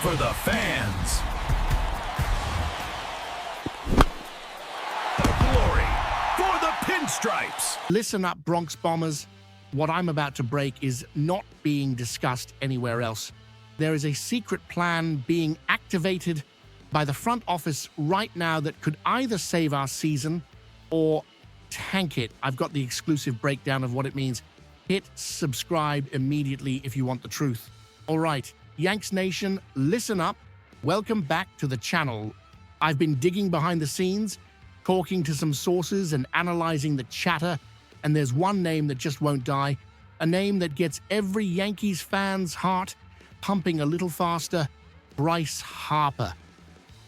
for the fans. The glory for the pinstripes. Listen up, Bronx Bombers. What I'm about to break is not being discussed anywhere else. There is a secret plan being activated by the front office right now that could either save our season or tank it. I've got the exclusive breakdown of what it means. Hit subscribe immediately if you want the truth. All right, Yanks Nation, listen up. Welcome back to the channel. I've been digging behind the scenes, talking to some sources and analyzing the chatter, and there's one name that just won't die, a name that gets every Yankees fan's heart pumping a little faster: Bryce Harper.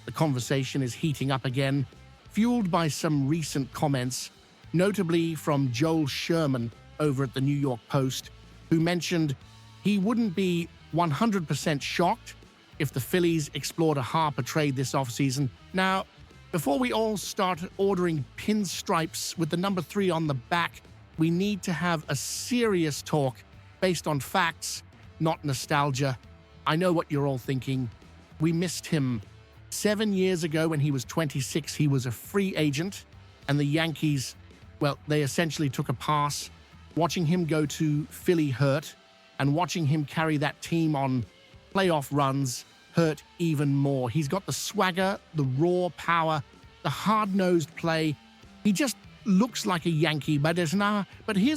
The conversation is heating up again, fueled by some recent comments, notably from Joel Sherman over at the New York Post, who mentioned he wouldn't be 100% shocked if the Phillies explored a Harper trade this offseason. Now, before we all start ordering pinstripes with the number 3 on the back, we need to have a serious talk based on facts, not nostalgia. I know what you're all thinking. We missed him. 7 years ago when he was 26, he was a free agent, and the Yankees, well, they essentially took a pass. Watching him go to Philly hurt, and watching him carry that team on playoff runs hurt even more. He's got the swagger, the raw power, the hard-nosed play. He just looks like a Yankee, but here's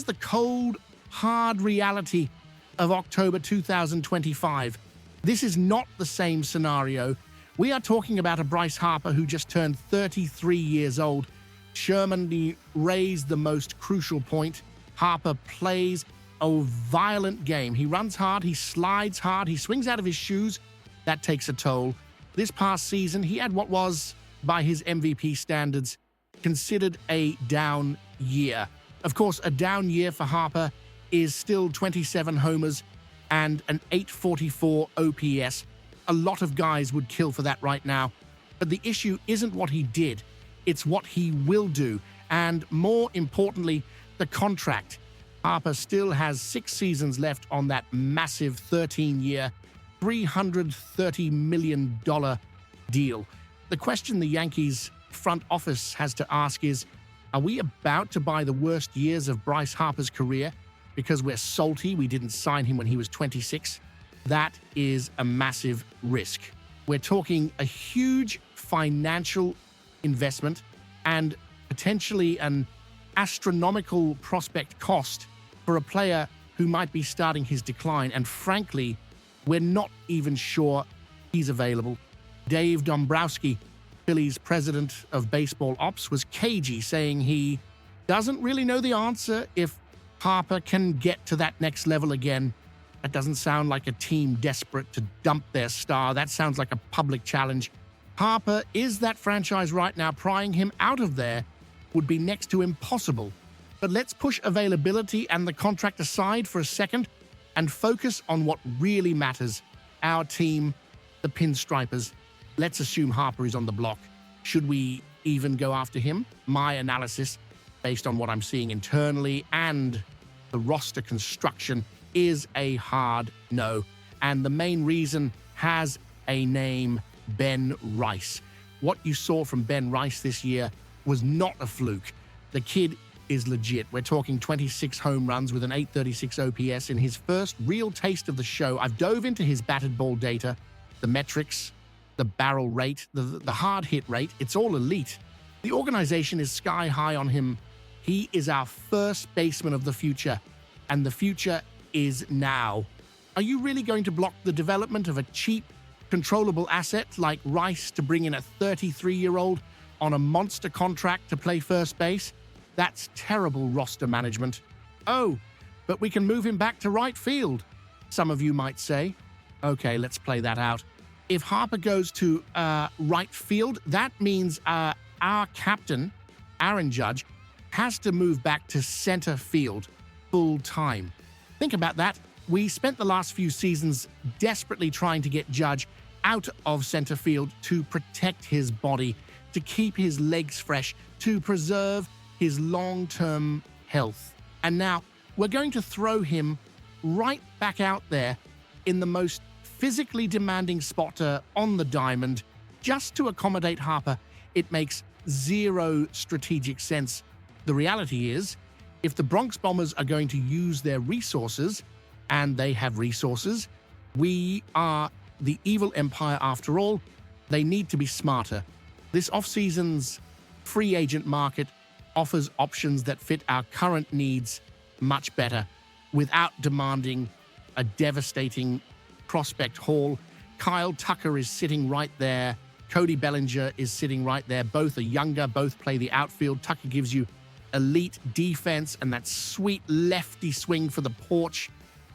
the cold, hard reality of October 2025. This is not the same scenario. We are talking about a Bryce Harper who just turned 33 years old. Sherman raised the most crucial point. Harper plays a violent game. He runs hard, he slides hard, he swings out of his shoes. That takes a toll. This past season, he had what was, by his MVP standards, considered a down year. Of course, a down year for Harper is still 27 homers and an 844 OPS. A lot of guys would kill for that right now. But the issue isn't what he did, it's what he will do. And more importantly, the contract. Harper still has 6 seasons left on that massive 13-year, $330 million deal. The question the Yankees front office has to ask is, are we about to buy the worst years of Bryce Harper's career because we're salty we didn't sign him when he was 26? That is a massive risk. We're talking a huge financial investment and potentially an astronomical prospect cost for a player who might be starting his decline. And frankly, we're not even sure he's available. Dave Dombrowski, Phillies president of baseball ops, was cagey, saying he doesn't really know the answer if Harper can get to that next level again. That doesn't sound like a team desperate to dump their star. That sounds like a public challenge. Harper is that franchise right now. Prying him out of there would be next to impossible. But let's push availability and the contract aside for a second and focus on what really matters. Our team, the Pinstripers. Let's assume Harper is on the block. Should we even go after him? My analysis, based on what I'm seeing internally and the roster construction, is a hard no. And the main reason has a name: Ben Rice. What you saw from Ben Rice this year was not a fluke. The kid is legit. We're talking 26 home runs with an 836 OPS in his first real taste of the show. I've dove into his batted ball data, the metrics, the barrel rate, the hard hit rate. It's all elite. The organization is sky high on him. He is our first baseman of the future, and the future is now. Are you really going to block the development of a cheap, controllable asset like Rice to bring in a 33-year-old on a monster contract to play first base? That's terrible roster management. Oh, but we can move him back to right field, some of you might say. Okay, let's play that out. If Harper goes to right field, that means our captain, Aaron Judge, has to move back to center field full time. Think about that. We spent the last few seasons desperately trying to get Judge out of center field to protect his body, to keep his legs fresh, to preserve his long-term health. And now we're going to throw him right back out there in the most physically demanding spotter on the diamond just to accommodate Harper, it makes zero strategic sense. The reality is, if the Bronx Bombers are going to use their resources, and they have resources, we are the evil empire after all, they need to be smarter. This offseason's free agent market offers options that fit our current needs much better without demanding a devastating prospect haul. Kyle Tucker is sitting right there. Cody Bellinger is sitting right there. Both are younger, both play the outfield. Tucker gives you elite defense and that sweet lefty swing for the porch.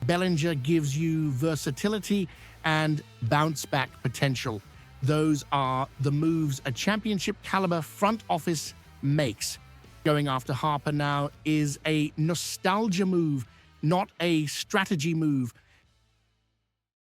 Bellinger gives you versatility and bounce back potential. Those are the moves a championship caliber front office makes. Going after Harper now is a nostalgia move, not a strategy move.